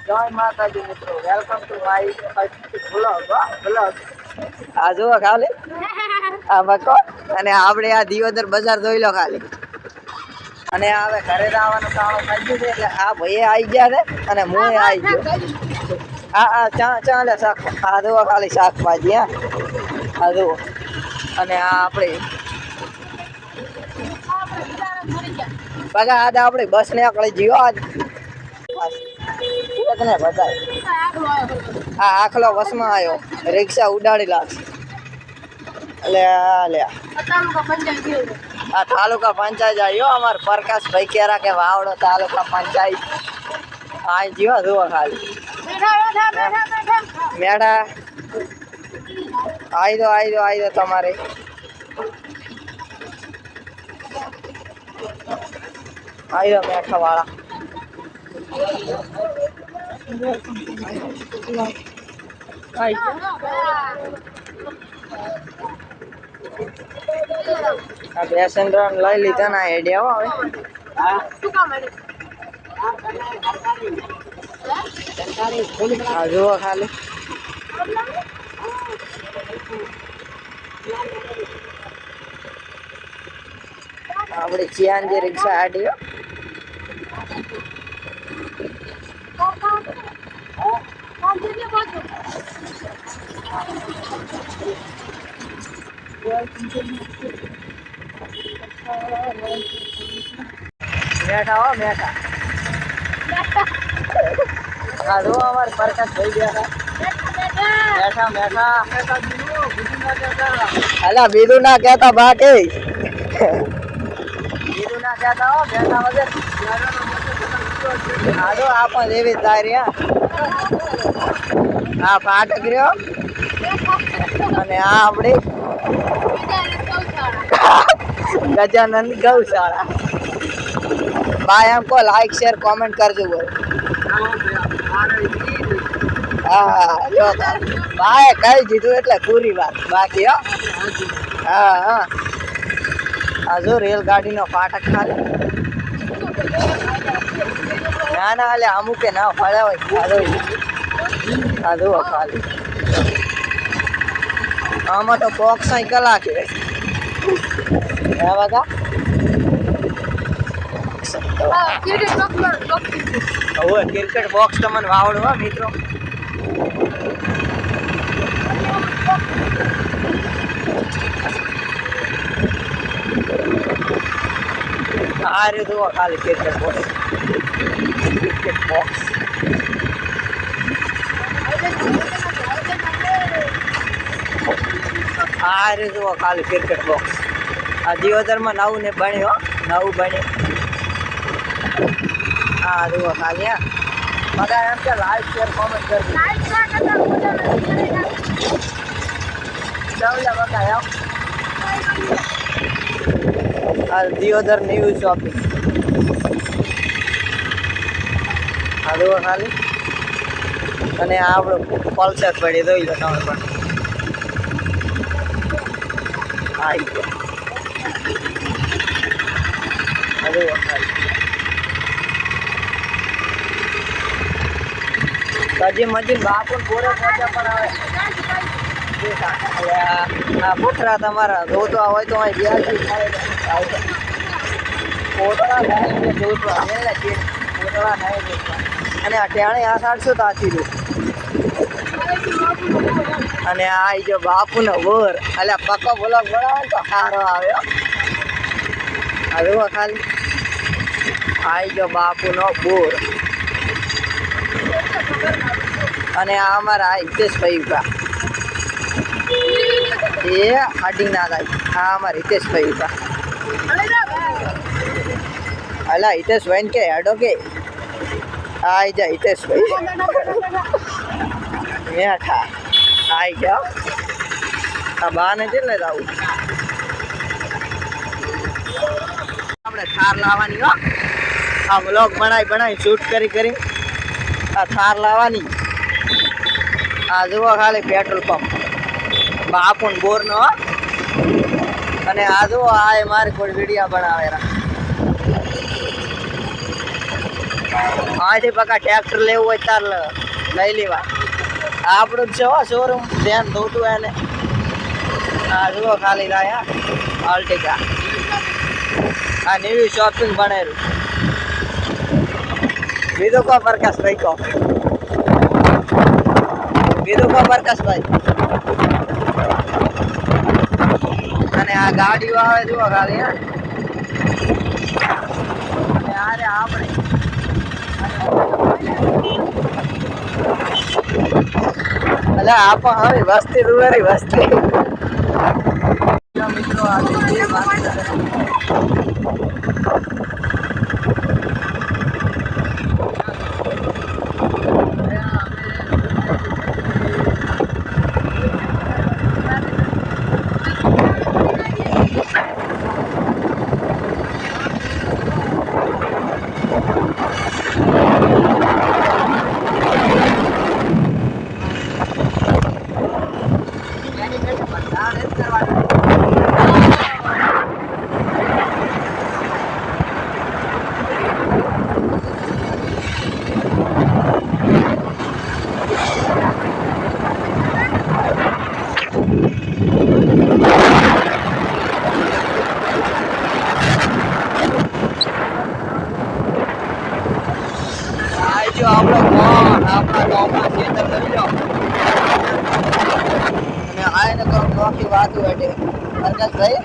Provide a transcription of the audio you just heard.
જય માતાજી મિત્રો, વેલકમ ટુ માય બ્લોગ. આ જુઓ ખાલી આ બકો અને આપણે આ દિયોદર બજાર જોઈ લો ખાલી. અને હવે ઘરે આવવાનું કામ થઈ ગયું છે એટલે આ ભાઈ આવી ગયા છે અને હું આવી ગયો. હા ચાલે શાક આ જુઓ ખાલી શાકભાજી. આ જુઓ અને આ આપણે પગા આજ આપણે બસ ને આકળી જીઓ આજ ને બધાય આ આખલો વસમાં આવ્યો રિક્ષા ઉડાડી લાગશે એટલે લે આ તાલુકા પંચાયત આવ્યો અમાર પ્રકાશભાઈ કેરા કે વાવડો તાલુકા પંચાયત આ જીવો જુઓ ખાલી મેડા આવી દો તમારે આવી દો મેઠા વાળા. આ પેસેન્જર લઈ લીધા ના આઈડિયા હવે. હા જુઓ ખાલી આપણે ચિયાનજી રિક્ષા આડ્યો. મેઠા હો મેઠા હા જો અમારે પ્રકાશ થઈ ગયા મેઠા અલા બીજું ના કહેતા બાકી બીજું ના કહેતા હો મેઠા વગર હાલો આ પણ એવી જ જાય હા ફાટક રહ્યો અને આ આપણી ગજાનંદ ગૌશાળા. ભાઈ એમ કો લાઈક શેર કોમેન્ટ કરજો બોલ. હા જો ભાઈ કહી દીધું એટલે પૂરી વાત બાકી હો. હા આ જો રેલગાડીનો ફાટક ખાલી ના હાલે અમુકે ના ફળ્યા હોય આ જુઓ ખાલી આમાં તો બોક્સ કલાક બધા ક્રિકેટ બોક્સ તમને વાવડવા મિત્રો. આ રે જુઓ ખાલી ક્રિકેટ બોક્સ આ રે જુઓ ખાલી ક્રિકેટ બોક્સ. આ દિયોદરમાં નવું ને બન્યું નવું બન્યું. હા જુઓ ખાલી બધા એમ કે લાઈક શેર કોમેન્ટ કરજો. આ દિયોદર ન્યૂ શોપિંગ આ જુઓ ખાલી અને આ આપણું પલ્સર પડી જોઈ લો તમે પણ આવી ગયા જુઓ ખાલી હજી મજીન બાપુ પૂરો પહોંચ્યા પણ આવે આ પોતરા તમારા જોતવા હોય તો અહીં વ્યાજી પોતરા જોતવા પોતરા અને આ ટેણે આ સાડશો તાથી લો અને આ જો બાપુનો વર એટલે પક્કો બ્લોક બનાવે તો સારો આવ્યો. હવે ખાલી આ જો બાપુનો બોર અને આ અમારા હિતેશભાઈ ઉભા એ અડી ના થાય. આ અમારા હિતેશભાઈ ઉભા અલા હિતેશભાઈ ને કે હેડો કે આઈ જા હિતેશભાઈ મેઠા આઈ જાઓ. આ બાને છે ને આવું આપણે થાર લાવવાની હો. આ વ્લોગ બનાવી શૂટ કરી આ થાર લાવવાની. આ જુઓ ખાલી પેટ્રોલ પંપ બાપુન બોરનો અને આ જુઓ આ મારી કોઈ વિડીયા બનાવેલા આથી પકા ટ્રેક્ટર લેવું હોય તાર લઈ લેવા. આપણું જ છે હો શોરૂમ, ધ્યાન ધોતું એને. હા જુઓ ખાલી લાયા આલ્ટિકા. આ નવી શોપિંગ બનાવ્યું. બીજું કો પ્રકાશભાઈ કો, બીજું કો પ્રકાશભાઈ. અને આ ગાડીઓ આવે જુઓ ખાલી. અને આરે આપણે એટલે આપ હવે વસ્તી રૂવારી વસ્તી મિત્રો આપણો ફોન આપણા ગામમાં ખેતર લઈ લો અને આને તો નોખી વાત બેઠે. પ્રકાશભાઈ